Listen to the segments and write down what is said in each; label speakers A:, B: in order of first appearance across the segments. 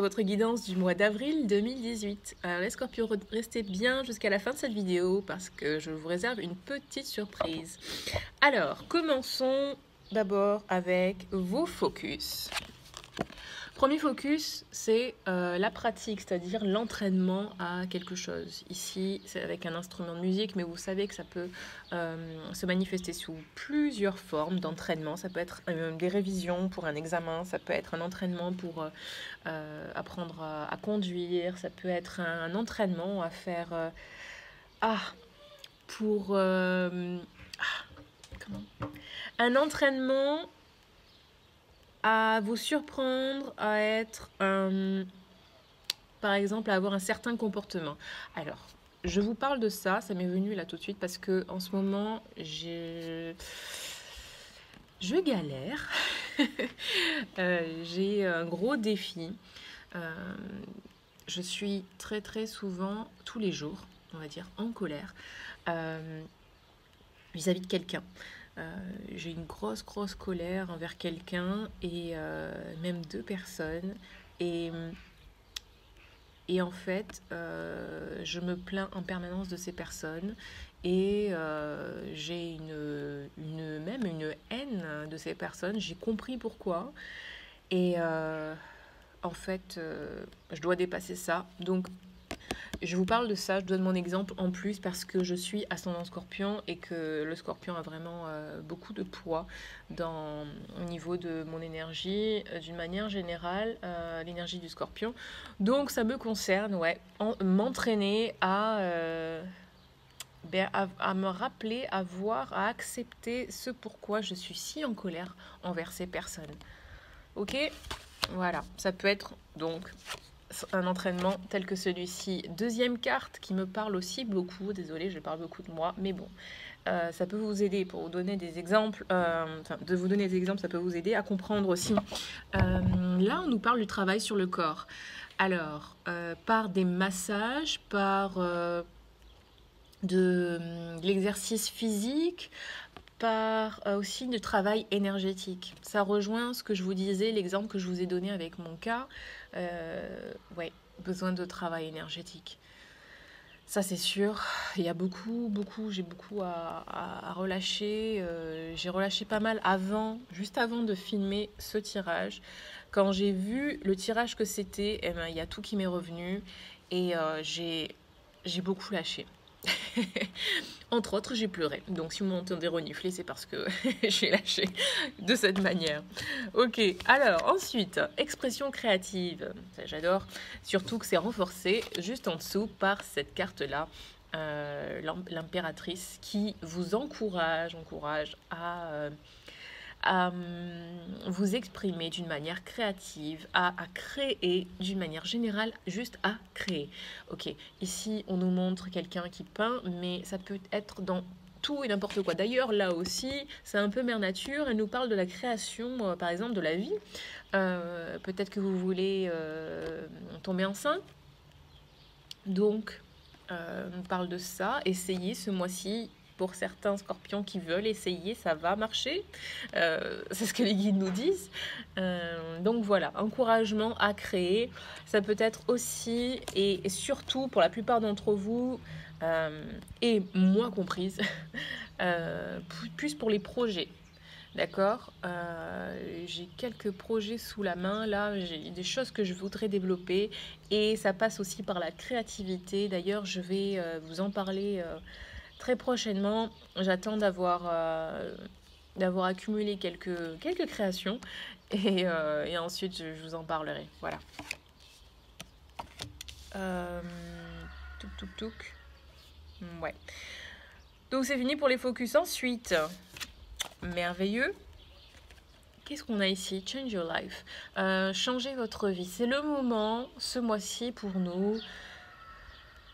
A: votre guidance du mois d'avril 2018. Alors les Scorpions, restez bien jusqu'à la fin de cette vidéo parce que je vous réserve une petite surprise. Alors, commençons d'abord avec vos focus. Premier focus, c'est la pratique, c'est-à-dire l'entraînement à quelque chose. Ici, c'est avec un instrument de musique, mais vous savez que ça peut se manifester sous plusieurs formes d'entraînement. Ça peut être des révisions pour un examen, ça peut être un entraînement pour apprendre à conduire, ça peut être un entraînement à faire pour un entraînement à vous surprendre à être, par exemple, à avoir un certain comportement. Alors, je vous parle de ça, ça m'est venu là tout de suite parce que en ce moment, je galère. J'ai un gros défi. Je suis très souvent, tous les jours, on va dire, en colère vis-à-vis de quelqu'un. J'ai une grosse colère envers quelqu'un et même deux personnes et en fait je me plains en permanence de ces personnes et j'ai même une haine de ces personnes. J'ai compris pourquoi et en fait je dois dépasser ça. Donc je vous parle de ça, je donne mon exemple en plus parce que je suis ascendant Scorpion et que le Scorpion a vraiment beaucoup de poids au niveau de mon énergie, d'une manière générale, l'énergie du Scorpion. Donc ça me concerne, ouais, m'entraîner à me rappeler, à voir, à accepter ce pourquoi je suis si en colère envers ces personnes. Ok, voilà, ça peut être donc un entraînement tel que celui-ci. Deuxième carte qui me parle aussi beaucoup, désolée, je parle beaucoup de moi, mais bon, ça peut vous aider pour vous donner des exemples, de vous donner des exemples, ça peut vous aider à comprendre aussi. Là, on nous parle du travail sur le corps. Alors, par des massages, par de l'exercice physique, par aussi du travail énergétique. Ça rejoint ce que je vous disais, l'exemple que je vous ai donné avec mon cas. Ouais, besoin de travail énergétique. Ça, c'est sûr. Il y a j'ai beaucoup à relâcher. J'ai relâché pas mal juste avant de filmer ce tirage. Quand j'ai vu le tirage que c'était, eh ben, il y a tout qui m'est revenu et j'ai beaucoup lâché. Entre autres, j'ai pleuré. Donc, si vous m'entendez renifler, c'est parce que j'ai lâché de cette manière. Ok, alors ensuite, expression créative. Ça, j'adore. Surtout que c'est renforcé juste en dessous par cette carte-là, l'impératrice, qui vous encourage à vous exprimer d'une manière créative, à créer d'une manière générale, juste à créer. Ok, ici on nous montre quelqu'un qui peint, mais ça peut être dans tout et n'importe quoi. D'ailleurs, là aussi, c'est un peu mère nature. Elle nous parle de la création, par exemple, de la vie. Peut-être que vous voulez tomber enceinte. Donc, on parle de ça. Essayez ce mois-ci. Pour certains scorpions qui veulent essayer, ça va marcher. C'est ce que les guides nous disent. Donc voilà, encouragement à créer. Ça peut être aussi, et surtout pour la plupart d'entre vous, et moi comprise, plus pour les projets. D'accord, j'ai quelques projets sous la main, là, j'ai des choses que je voudrais développer et ça passe aussi par la créativité. D'ailleurs, je vais vous en parler très prochainement. J'attends d'avoir accumulé quelques créations et ensuite je vous en parlerai. Voilà. Touk. Ouais. Donc c'est fini pour les focus. Ensuite, merveilleux. Qu'est-ce qu'on a ici? Change your life. Changez votre vie. C'est le moment, ce mois-ci, pour nous,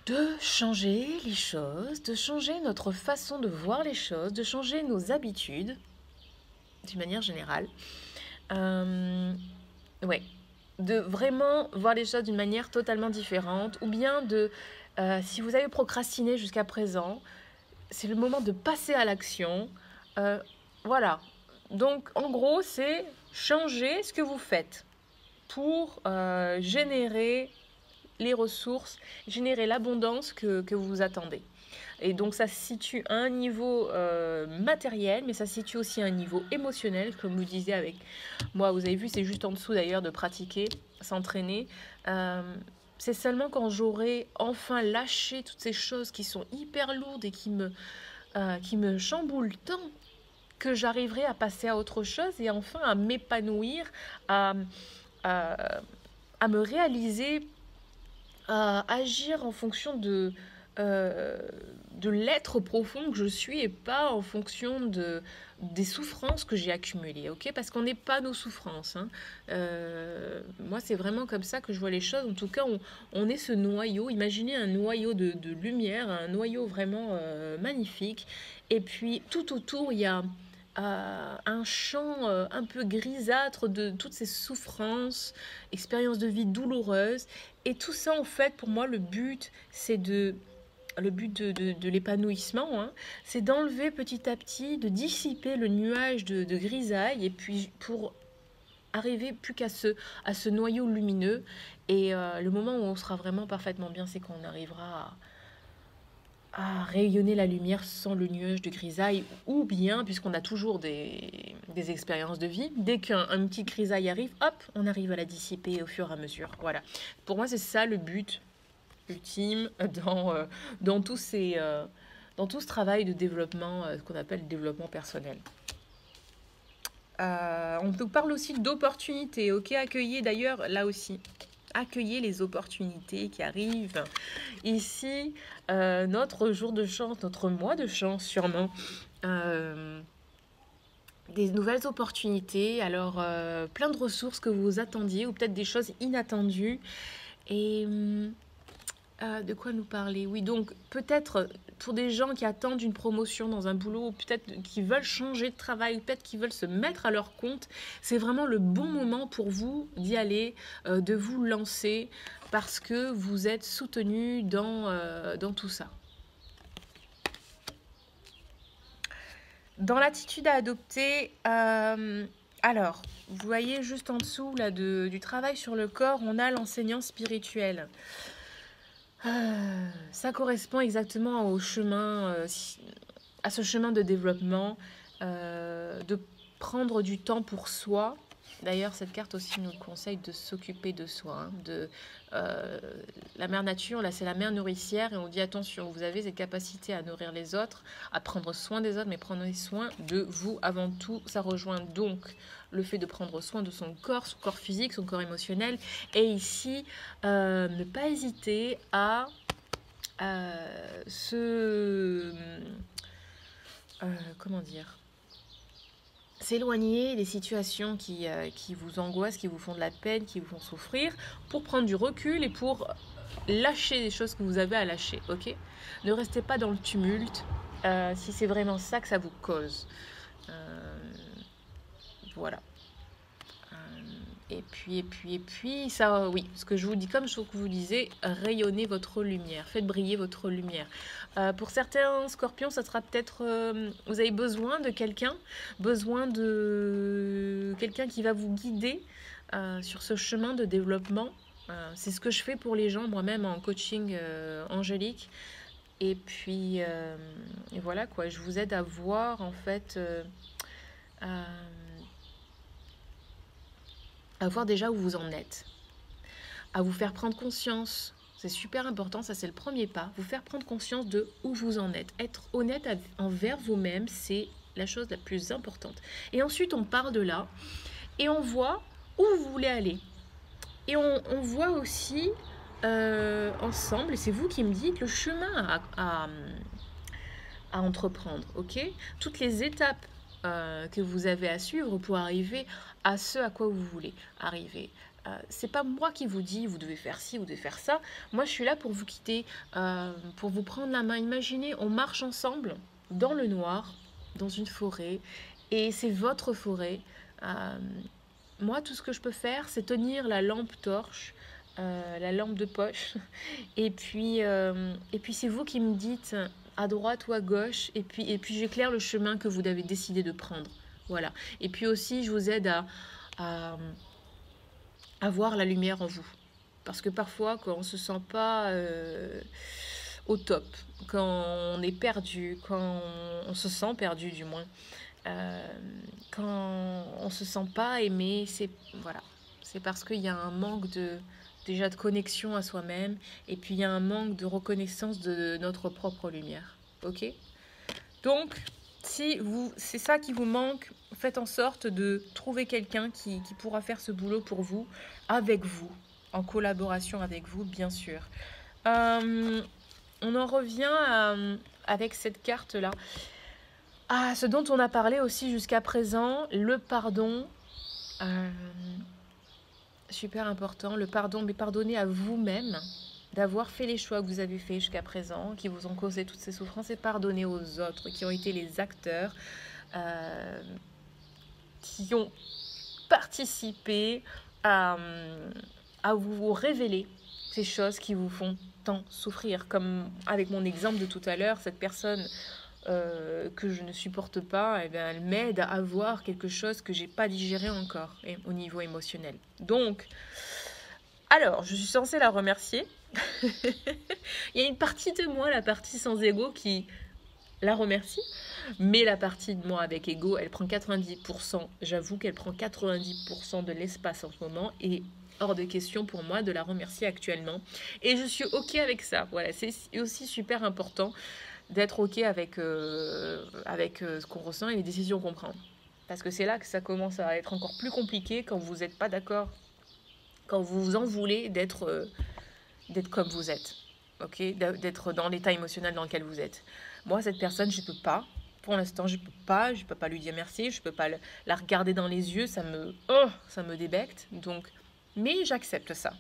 A: de changer les choses, de changer notre façon de voir les choses, de changer nos habitudes, d'une manière générale. Ouais. De vraiment voir les choses d'une manière totalement différente. Ou bien si vous avez procrastiné jusqu'à présent, c'est le moment de passer à l'action. Voilà. Donc, en gros, c'est changer ce que vous faites. pour générer les ressources, générer l'abondance que vous attendez. Et donc ça se situe à un niveau matériel, mais ça se situe aussi à un niveau émotionnel, comme vous disiez avec moi. Vous avez vu, c'est juste en dessous d'ailleurs de pratiquer, s'entraîner. C'est seulement quand j'aurai enfin lâché toutes ces choses qui sont hyper lourdes et qui me chamboulent tant que j'arriverai à passer à autre chose et enfin à m'épanouir, à, à, à me réaliser, à agir en fonction euh, de l'être profond que je suis et pas en fonction des souffrances que j'ai accumulées, ok? Parce qu'on n'est pas nos souffrances, hein. Moi, c'est vraiment comme ça que je vois les choses. En tout cas, on est ce noyau. Imaginez un noyau de lumière, un noyau vraiment magnifique. Et puis, tout autour, il y a un champ un peu grisâtre de toutes ces souffrances, expériences de vie douloureuses. Et tout ça, en fait, pour moi, le but de l'épanouissement, hein, c'est d'enlever petit à petit, de dissiper le nuage de grisaille, et puis pour arriver plus à ce noyau lumineux. Et le moment où on sera vraiment parfaitement bien, c'est qu'on arrivera à rayonner la lumière sans le nuage de grisaille, ou bien, puisqu'on a toujours des expériences de vie, dès qu'un petit grisaille arrive, hop, on arrive à la dissiper au fur et à mesure. Voilà. Pour moi, c'est ça le but ultime dans dans tout ce travail de développement, ce qu'on appelle le développement personnel. On nous parle aussi d'opportunités, ok? Accueillez d'ailleurs là aussi. Accueillez les opportunités qui arrivent. Ici, notre jour de chance, notre mois de chance sûrement. Des nouvelles opportunités, alors plein de ressources que vous attendiez ou peut-être des choses inattendues. Et de quoi nous parler? Oui, donc peut-être pour des gens qui attendent une promotion dans un boulot, ou peut-être qui veulent changer de travail, ou peut-être qui veulent se mettre à leur compte, c'est vraiment le bon moment pour vous d'y aller, de vous lancer, parce que vous êtes soutenu dans tout ça. Dans l'attitude à adopter, alors, vous voyez juste en dessous là, du travail sur le corps, on a l'enseignant spirituel. Ça correspond exactement au chemin, à ce chemin de développement, de prendre du temps pour soi. D'ailleurs, cette carte aussi nous conseille de s'occuper de soi, hein, la mère nature, là, c'est la mère nourricière, et on dit attention, vous avez cette capacité à nourrir les autres, à prendre soin des autres, mais prenez soin de vous avant tout. Ça rejoint donc le fait de prendre soin de son corps physique, son corps émotionnel, et ici, ne pas hésiter à comment dire, s'éloigner des situations qui vous angoissent, qui vous font de la peine, qui vous font souffrir, pour prendre du recul et pour lâcher les choses que vous avez à lâcher, ok? Ne restez pas dans le tumulte si c'est vraiment ça que ça vous cause. Voilà. Et puis, ça, oui, ce que je vous dis, comme je vous disais, rayonnez votre lumière, faites briller votre lumière. Pour certains scorpions, ça sera peut-être, vous avez besoin de quelqu'un qui va vous guider sur ce chemin de développement. C'est ce que je fais pour les gens, moi-même en coaching angélique. Et puis, et voilà quoi, je vous aide à voir en fait, à voir déjà où vous en êtes, à vous faire prendre conscience. C'est super important, ça c'est le premier pas. Vous faire prendre conscience de où vous en êtes. Être honnête envers vous-même, c'est la chose la plus importante. Et ensuite, on part de là et on voit où vous voulez aller. Et on voit aussi ensemble, et c'est vous qui me dites, le chemin à entreprendre, ok? Toutes les étapes que vous avez à suivre pour arriver à ce à quoi vous voulez arriver. C'est pas moi qui vous dis vous devez faire ci, vous devez faire ça. Moi je suis là pour vous quitter, pour vous prendre la main. Imaginez, on marche ensemble dans le noir, dans une forêt, et c'est votre forêt. Moi tout ce que je peux faire, c'est tenir la lampe torche, la lampe de poche, et puis c'est vous qui me dites à droite ou à gauche, et puis j'éclaire le chemin que vous avez décidé de prendre. Voilà. Et puis aussi, je vous aide à voir la lumière en vous. Parce que parfois, quand on se sent pas au top, quand on est perdu, quand on se sent perdu du moins, euh, quand on se sent pas aimé, c'est voilà, c'est parce qu'il y a un manque déjà de connexion à soi-même, et puis il y a un manque de reconnaissance de notre propre lumière. Ok? Donc, si c'est ça qui vous manque, faites en sorte de trouver quelqu'un qui pourra faire ce boulot pour vous, avec vous, en collaboration avec vous, bien sûr. Euh, on en revient avec cette carte-là à ce dont on a parlé aussi jusqu'à présent, le pardon. Euh, Super important, le pardon, mais pardonner à vous-même d'avoir fait les choix que vous avez faits jusqu'à présent, qui vous ont causé toutes ces souffrances, et pardonner aux autres qui ont été les acteurs, euh, qui ont participé à, à vous révéler ces choses qui vous font tant souffrir. Comme avec mon exemple de tout à l'heure, cette personne que je ne supporte pas, eh bien, elle m'aide à voir quelque chose que j'ai pas digéré encore au niveau émotionnel. Donc, alors, je suis censée la remercier. Il y a une partie de moi, la partie sans ego, qui la remercie, mais la partie de moi avec ego, elle prend 90%. J'avoue qu'elle prend 90% de l'espace en ce moment, et hors de question pour moi de la remercier actuellement. Et je suis ok avec ça. Voilà, c'est aussi super important d'être ok avec ce qu'on ressent et les décisions qu'on prend. Parce que c'est là que ça commence à être encore plus compliqué quand vous n'êtes pas d'accord, quand vous vous en voulez d'être comme vous êtes, ok, d'être dans l'état émotionnel dans lequel vous êtes. Moi, cette personne, je peux pas. Pour l'instant, je peux pas lui dire merci, je peux pas la regarder dans les yeux, ça me débecte. Donc, mais j'accepte ça.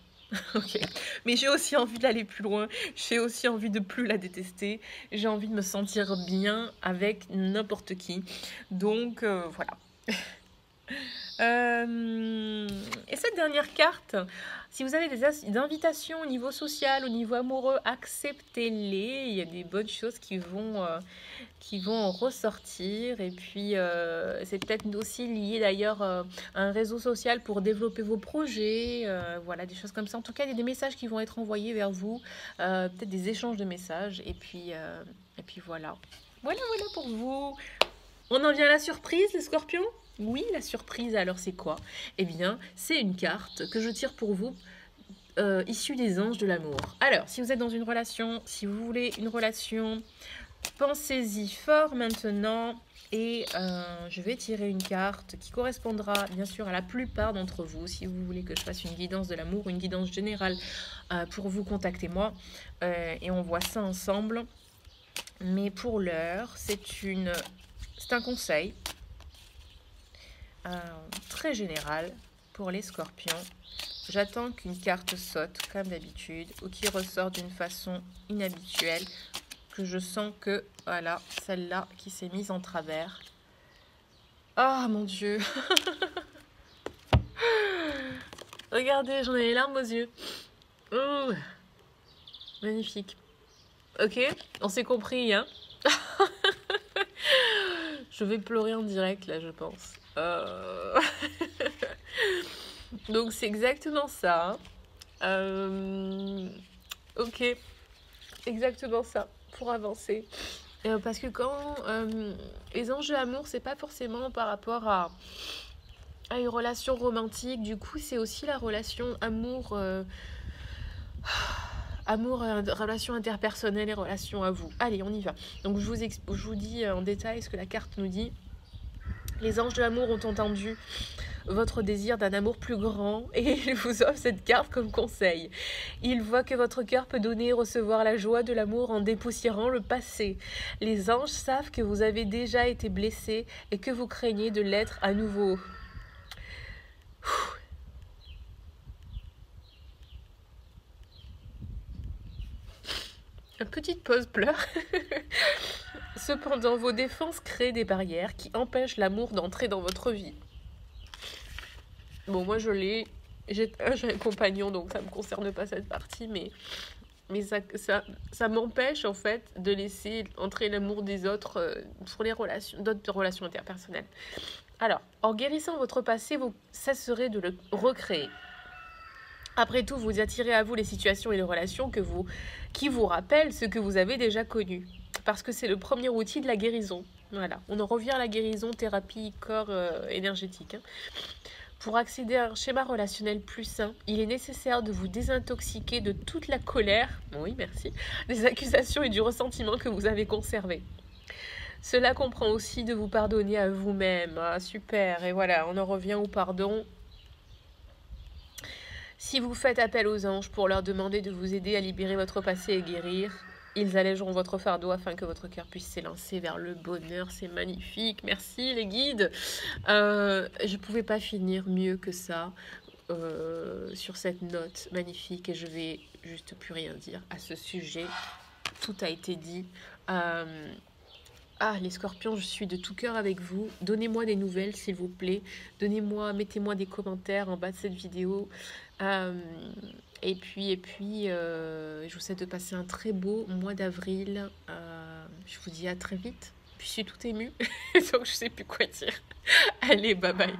A: Ok. Mais j'ai aussi envie d'aller plus loin. J'ai aussi envie de plus la détester. J'ai envie de me sentir bien avec n'importe qui. Donc voilà. Et cette dernière carte, si vous avez des invitations au niveau social, au niveau amoureux, acceptez-les. Il y a des bonnes choses qui vont en ressortir. Et puis, c'est peut-être aussi lié d'ailleurs à un réseau social pour développer vos projets. Voilà, des choses comme ça. En tout cas, il y a des messages qui vont être envoyés vers vous. Peut-être des échanges de messages. Et puis voilà. Voilà pour vous. On en vient à la surprise, les scorpions? Oui, la surprise, alors c'est quoi? Eh bien, c'est une carte que je tire pour vous, issue des anges de l'amour. Alors, si vous êtes dans une relation, si vous voulez une relation, pensez-y fort maintenant. Et je vais tirer une carte qui correspondra bien sûr à la plupart d'entre vous. Si vous voulez que je fasse une guidance de l'amour, une guidance générale pour vous, contactez-moi. Et on voit ça ensemble. Mais pour l'heure, c'est un conseil très général pour les scorpions. J'attends qu'une carte saute comme d'habitude ou qui ressort d'une façon inhabituelle, que je sens que, voilà, celle-là qui s'est mise en travers. Ah mon Dieu. Regardez, j'en ai les larmes aux yeux. Oh, magnifique. Ok, on s'est compris, hein. Je vais pleurer en direct là, je pense. Donc c'est exactement ça. Ok, exactement ça, pour avancer. Parce que quand les enjeux d'amour, c'est pas forcément par rapport à une relation romantique. Du coup, c'est aussi la relation amour, relation interpersonnelle et relation à vous. Allez, on y va. Donc je vous dis en détail ce que la carte nous dit. Les anges de l'amour ont entendu votre désir d'un amour plus grand et ils vous offrent cette carte comme conseil. Ils voient que votre cœur peut donner et recevoir la joie de l'amour en dépoussiérant le passé. Les anges savent que vous avez déjà été blessé et que vous craignez de l'être à nouveau. Une petite pause pleure. Cependant, vos défenses créent des barrières qui empêchent l'amour d'entrer dans votre vie. Bon, moi je l'ai. J'ai un compagnon, donc ça ne me concerne pas cette partie, mais ça m'empêche en fait de laisser entrer l'amour des autres pour d'autres relations interpersonnelles. Alors, en guérissant votre passé, vous cesserez de le recréer. Après tout, vous attirez à vous les situations et les relations qui vous rappellent ce que vous avez déjà connu. Parce que c'est le premier outil de la guérison. Voilà, on en revient à la guérison, thérapie, corps énergétique. Hein. Pour accéder à un schéma relationnel plus sain, il est nécessaire de vous désintoxiquer de toute la colère, oui merci, des accusations et du ressentiment que vous avez conservé. Cela comprend aussi de vous pardonner à vous-même. Ah, super, et voilà, on en revient au pardon. Si vous faites appel aux anges pour leur demander de vous aider à libérer votre passé et guérir, ils allégeront votre fardeau afin que votre cœur puisse s'élancer vers le bonheur. C'est magnifique. Merci les guides. Je ne pouvais pas finir mieux que ça sur cette note magnifique et je vais juste plus rien dire à ce sujet. Tout a été dit. Les scorpions, je suis de tout cœur avec vous. Donnez-moi des nouvelles, s'il vous plaît. Mettez-moi des commentaires en bas de cette vidéo. Et puis, je vous souhaite de passer un très beau mois d'avril. Je vous dis à très vite. Puis je suis toute émue, donc je sais plus quoi dire. Allez, bye bye.